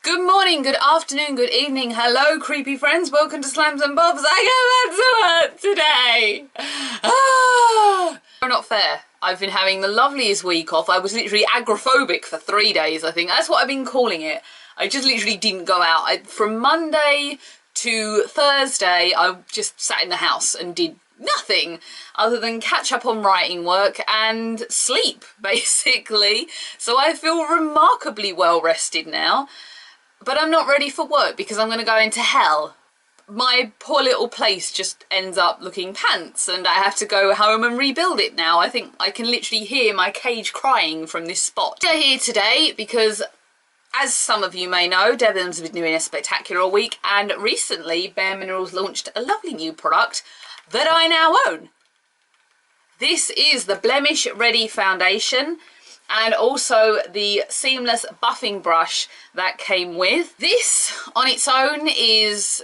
Good morning, good afternoon, good evening, hello creepy friends, welcome to Slams and Bobs. I go back to work today. Not fair. I've been having the loveliest week off. I was literally agoraphobic for 3 days, I think. That's what I've been calling it. I just literally didn't go out. From Monday to Thursday, I just sat in the house and did nothing other than catch up on writing work and sleep, basically. So I feel remarkably well rested now. But I'm not ready for work because I'm going to go into hell. My poor little place just ends up looking pants and I have to go home and rebuild it now. I think I can literally hear my cage crying from this spot. We're here today because, as some of you may know, Devon's been doing a spectacular week, and recently bareMinerals launched a lovely new product that I now own. This is the Blemish Ready Foundation, and also the seamless buffing brush that came with. This on its own is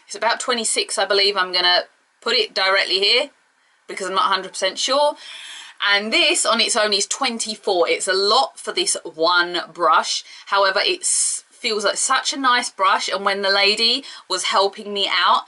it's about 26, I believe. I'm gonna put it directly here because I'm not 100% sure. And this on its own is 24. It's a lot for this one brush. However, it feels like such a nice brush, and when the lady was helping me out,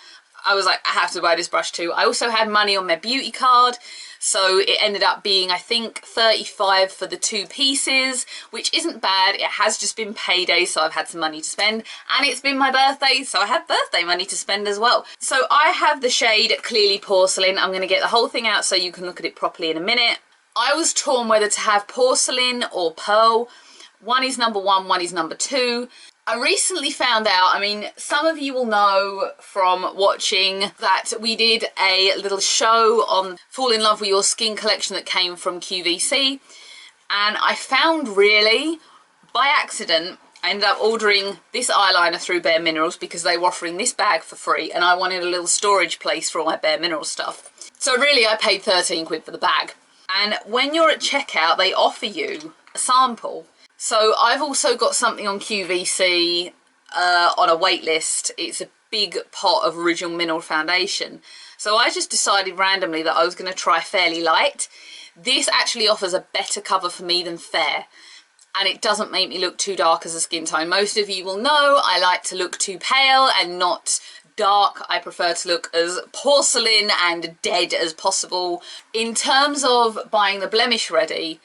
I was like, I have to buy this brush too. I also had money on my beauty card, so it ended up being, I think, 35 for the 2 pieces, which isn't bad. It has just been payday, so I've had some money to spend, and it's been my birthday, so I have birthday money to spend as well. So I have the shade Clearly Porcelain. I'm going to get the whole thing out so you can look at it properly in a minute. I was torn whether to have porcelain or pearl. One is number 1, one is number 2. I recently found out, I mean, some of you will know from watching that we did a little show on Fall in Love with Your Skin collection that came from QVC, and I found, really, by accident, I ended up ordering this eyeliner through bareMinerals because they were offering this bag for free, and I wanted a little storage place for all my bareMinerals stuff. So really, I paid 13 quid for the bag. And when you're at checkout, they offer you a sample. So I've also got something on QVC on a wait list. It's a big pot of original mineral foundation. So I just decided randomly that I was going to try Fairly Light. This actually offers a better cover for me than Fair, and it doesn't make me look too dark as a skin tone. Most of you will know I like to look too pale and not dark. I prefer to look as porcelain and dead as possible. In terms of buying the Blemish Ready,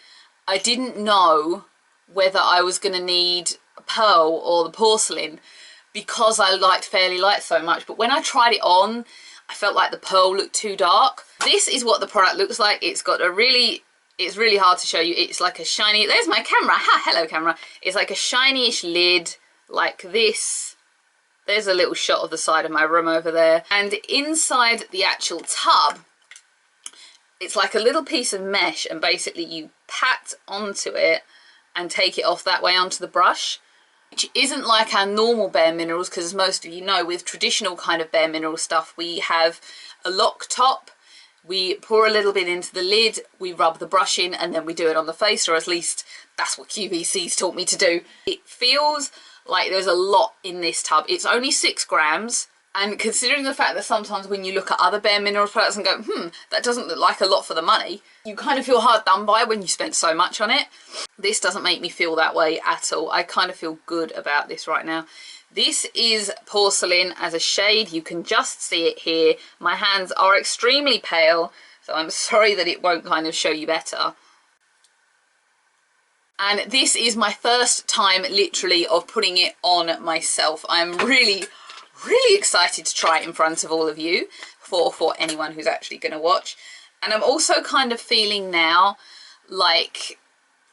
I didn't know whether I was going to need a pearl or the porcelain because I liked Fairly Light so much, but when I tried it on, I felt like the pearl looked too dark. This is what the product looks like. It's got it's really hard to show you. It's like a shiny, there's my camera, ha, hello camera. It's like a shiny-ish lid like this. There's a little shot of the side of my room over there. And inside the actual tub, it's like a little piece of mesh, and basically you pat onto it and take it off that way onto the brush, which isn't like our normal bareMinerals, because as most of you know, with traditional kind of bareMinerals stuff, we have a lock top, we pour a little bit into the lid, we rub the brush in, and then we do it on the face, or at least that's what QVC's taught me to do. It feels like there's a lot in this tub. It's only 6 grams. And considering the fact that sometimes when you look at other bareMinerals products and go, that doesn't look like a lot for the money, you kind of feel hard done by when you spent so much on it. This doesn't make me feel that way at all. I kind of feel good about this right now. This is porcelain as a shade. You can just see it here. My hands are extremely pale, so I'm sorry that it won't kind of show you better. And this is my first time literally of putting it on myself. I'm really excited to try it in front of all of you for anyone who's actually going to watch. And I'm also kind of feeling now like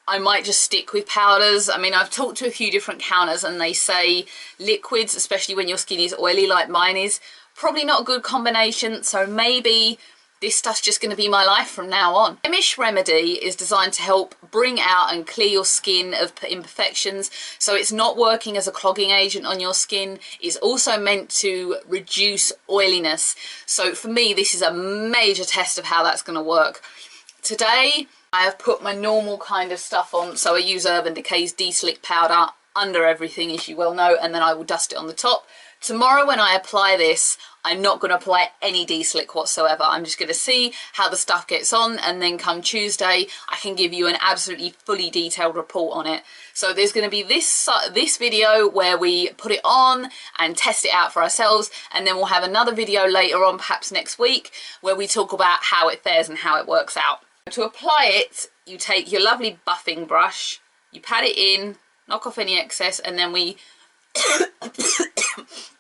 I might just stick with powders. I mean, I've talked to a few different counters and they say liquids, especially when your skin is oily like mine is, probably not a good combination. So maybe this stuff's just going to be my life from now on. Blemish Remedy is designed to help bring out and clear your skin of imperfections, so it's not working as a clogging agent on your skin. It's also meant to reduce oiliness. So for me, this is a major test of how that's going to work. Today, I have put my normal kind of stuff on, so I use Urban Decay's De-Slick powder under everything, as you well know, and then I will dust it on the top. Tomorrow when I apply this, I'm not going to apply any de-slick whatsoever. I'm just going to see how the stuff gets on, and then come Tuesday I can give you an absolutely fully detailed report on it. So there's going to be this video where we put it on and test it out for ourselves, and then we'll have another video later on, perhaps next week, where we talk about how it fares and how it works out. To apply it, you take your lovely buffing brush, you pat it in, knock off any excess, and then we get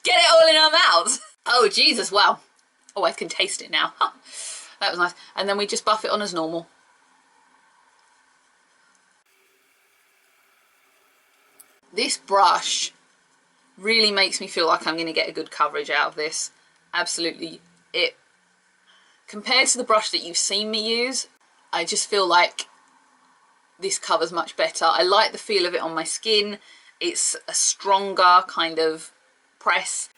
it all in our mouths. Oh Jesus, wow. Oh, I can taste it now. That was nice. And then we just buff it on as normal. This brush really makes me feel like I'm going to get a good coverage out of this. Absolutely. It, compared to the brush that you've seen me use, I just feel like this covers much better. I like the feel of it on my skin. It's a stronger kind of press.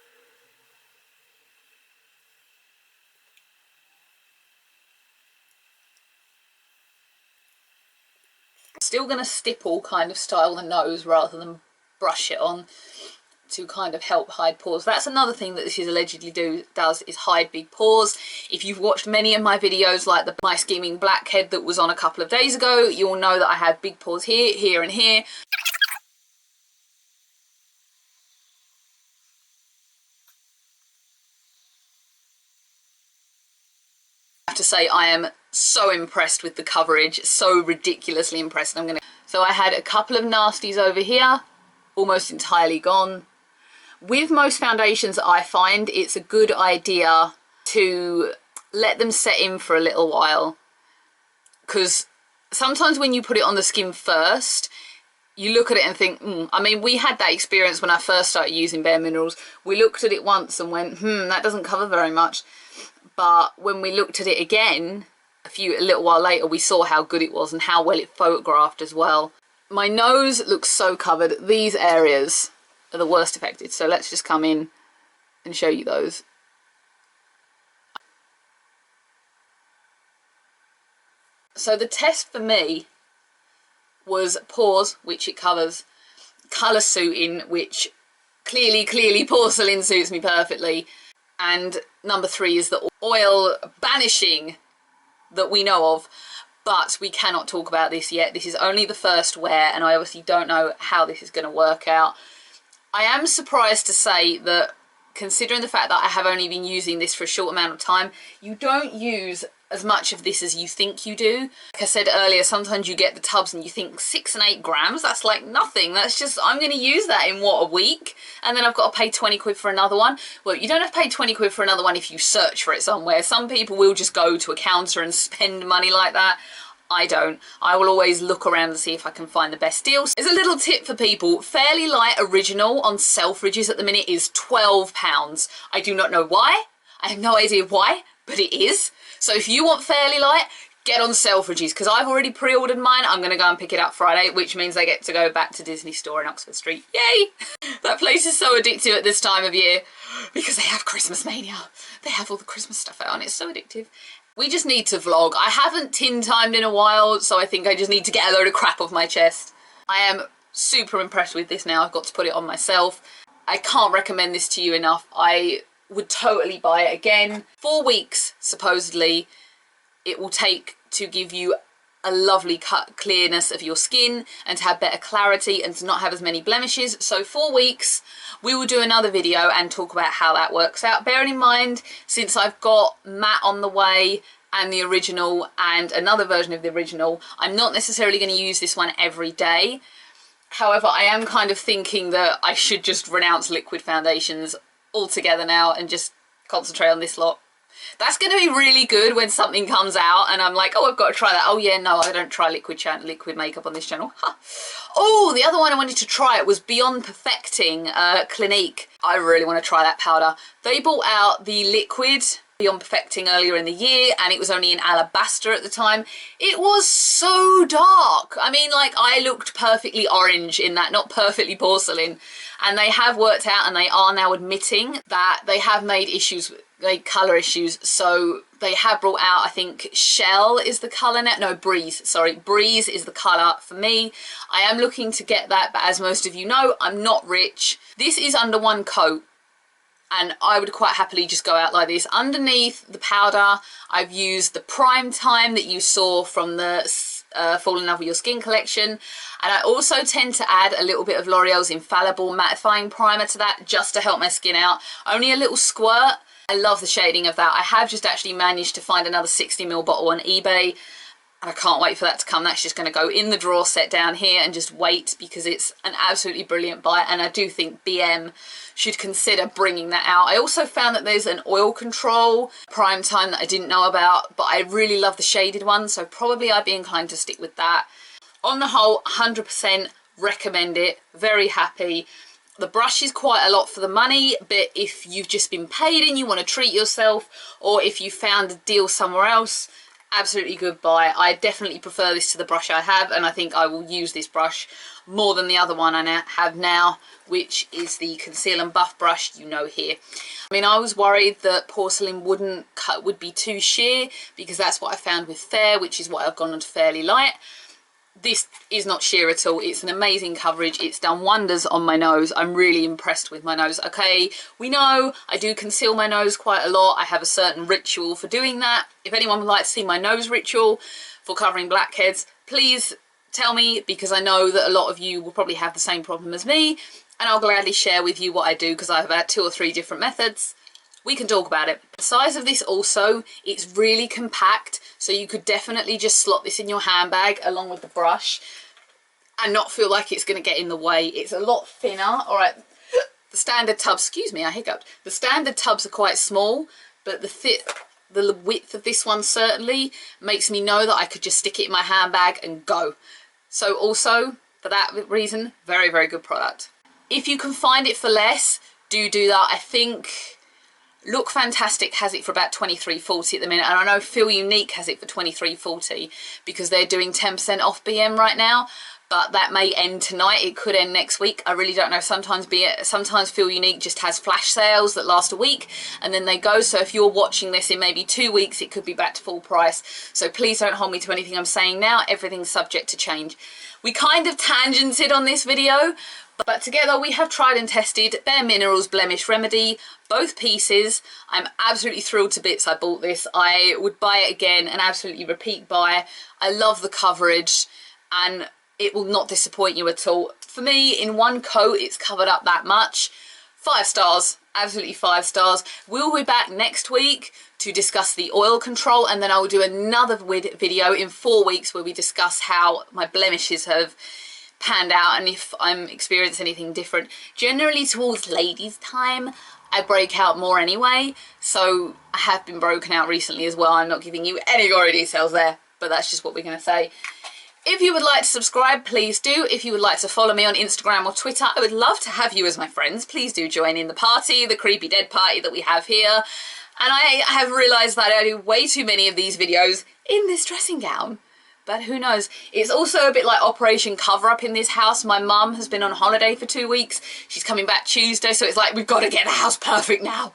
Still going to stipple kind of style the nose rather than brush it on to kind of help hide pores. That's another thing that this is allegedly does is hide big pores. If you've watched many of my videos, like my Scheming Blackhead that was on a couple of days ago, you'll know that I have big pores here, here and here. I have to say I am so impressed with the coverage, so ridiculously impressed. So I had a couple of nasties over here, almost entirely gone. With most foundations, I find it's a good idea to let them set in for a little while, because sometimes when you put it on the skin first, you look at it and think, I mean, we had that experience when I first started using bareMinerals. We looked at it once and went, that doesn't cover very much. But when we looked at it again, a little while later, we saw how good it was and how well it photographed as well. My nose looks so covered. These areas are the worst affected, so let's just come in and show you those. So the test for me was pores, which it covers, colour suiting, which clearly porcelain suits me perfectly, and number 3 is the oil banishing that we know of. But we cannot talk about this yet. This is only the first wear, and I obviously don't know how this is going to work out. I am surprised to say that, considering the fact that I have only been using this for a short amount of time, you don't use as much of this as you think you do. Like I said earlier, sometimes you get the tubs and you think 6 and 8 grams, that's like nothing. That's just, I'm going to use that in what, a week? And then I've got to pay 20 quid for another one. Well, you don't have to pay 20 quid for another one if you search for it somewhere. Some people will just go to a counter and spend money like that. I don't. I will always look around and see if I can find the best deals. As a little tip for people, Fairly Light Original on Selfridges at the minute is £12. I do not know why. I have no idea why, but it is. So if you want Fairly Light, get on Selfridges, because I've already pre-ordered mine. I'm going to go and pick it up Friday, which means I get to go back to Disney Store in Oxford Street. Yay! That place is so addictive at this time of year because they have Christmas mania. They have all the Christmas stuff out and it's so addictive. We just need to vlog. I haven't tin timed in a while, so I think I just need to get a load of crap off my chest. I am super impressed with this now. I've got to put it on myself. I can't recommend this to you enough. I would totally buy it again. 4 weeks, supposedly, it will take to give you a lovely clearness of your skin and to have better clarity and to not have as many blemishes. So 4 weeks, we will do another video and talk about how that works out. Bearing in mind, since I've got matte on the way and the original and another version of the original, I'm not necessarily going to use this one every day. However, I am kind of thinking that I should just renounce liquid foundations altogether now and just concentrate on this lot. That's going to be really good when something comes out and I'm like, oh, I've got to try that. Oh yeah, no, I don't try liquid makeup on this channel. Huh. Oh, the other one I wanted to try it was Beyond Perfecting Clinique. I really want to try that powder. They brought out the liquid Beyond Perfecting earlier in the year and it was only in alabaster at the time. It was so dark. I mean, like, I looked perfectly orange in that, not perfectly porcelain. And they have worked out and they are now admitting that they have made issues colour issues, so they have brought out, I think Shell is the colour now, no, Breeze, sorry, Breeze is the colour for me. I am looking to get that, but as most of you know, I'm not rich. This is under one coat, and I would quite happily just go out like this. Underneath the powder, I've used the Prime Time that you saw from the Fall in Love with Your Skin collection, and I also tend to add a little bit of L'Oreal's Infallible Mattifying Primer to that, just to help my skin out. Only a little squirt. I love the shading of that. I have just actually managed to find another 60ml bottle on eBay, and I can't wait for that to come. That's just going to go in the drawer set down here and just wait, because it's an absolutely brilliant buy, and I do think BM should consider bringing that out. I also found that there's an oil control Prime Time that I didn't know about, but I really love the shaded one, so probably I'd be inclined to stick with that. On the whole, 100% recommend it. Very happy. The brush is quite a lot for the money, but if you've just been paid and you want to treat yourself, or if you found a deal somewhere else, absolutely good buy. I definitely prefer this to the brush I have, and I think I will use this brush more than the other one I have now, which is the Conceal and Buff brush you know here. I mean, I was worried that porcelain would be too sheer, because that's what I found with Fair, which is what I've gone on to Fairly Light. This is not sheer at all. It's an amazing coverage. It's done wonders on my nose. I'm really impressed with my nose. Okay, we know I do conceal my nose quite a lot. I have a certain ritual for doing that. If anyone would like to see my nose ritual for covering blackheads, please tell me, because I know that a lot of you will probably have the same problem as me, and I'll gladly share with you what I do, because I have about 2 or 3 different methods. We can talk about it. The size of this also, it's really compact, so you could definitely just slot this in your handbag along with the brush and not feel like it's going to get in the way. It's a lot thinner. All right, the standard tubs, excuse me, I hiccuped. The standard tubs are quite small, but the width of this one certainly makes me know that I could just stick it in my handbag and go. So also, for that reason, very, very good product. If you can find it for less, do that. I think Look Fantastic has it for about $23.40 at the minute, and I know Feel Unique has it for $23.40 because they're doing 10% off BM right now, but that may end tonight. It could end next week. I really don't know. Sometimes Feel Unique just has flash sales that last a week and then they go. So if you're watching this in maybe 2 weeks, it could be back to full price. So please don't hold me to anything I'm saying now. Everything's subject to change. We kind of tangented on this video, but together we have tried and tested bareMinerals Blemish Remedy, both pieces. I'm absolutely thrilled to bits I bought this. I would buy it again, and absolutely repeat buy. I love the coverage and it will not disappoint you at all. For me, in one coat, it's covered up that much. 5 stars, absolutely 5 stars. We'll be back next week to discuss the oil control, and then I will do another video in 4 weeks where we discuss how my blemishes have panned out and if I'm experiencing anything different. Generally towards ladies' time, I break out more anyway, so I have been broken out recently as well. I'm not giving you any gory details there, but that's just what we're going to say. If you would like to subscribe, please do. If you would like to follow me on Instagram or Twitter, I would love to have you as my friends. Please do join in the party, the creepy dead party that we have here. And I have realised that I do way too many of these videos in this dressing gown. But who knows? It's also a bit like Operation Cover-Up in this house. My mum has been on holiday for 2 weeks. She's coming back Tuesday, so it's like, we've got to get the house perfect now.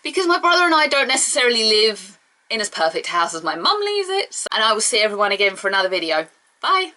Because my brother and I don't necessarily live in as perfect a house as my mum leaves it. And I will see everyone again for another video. Bye.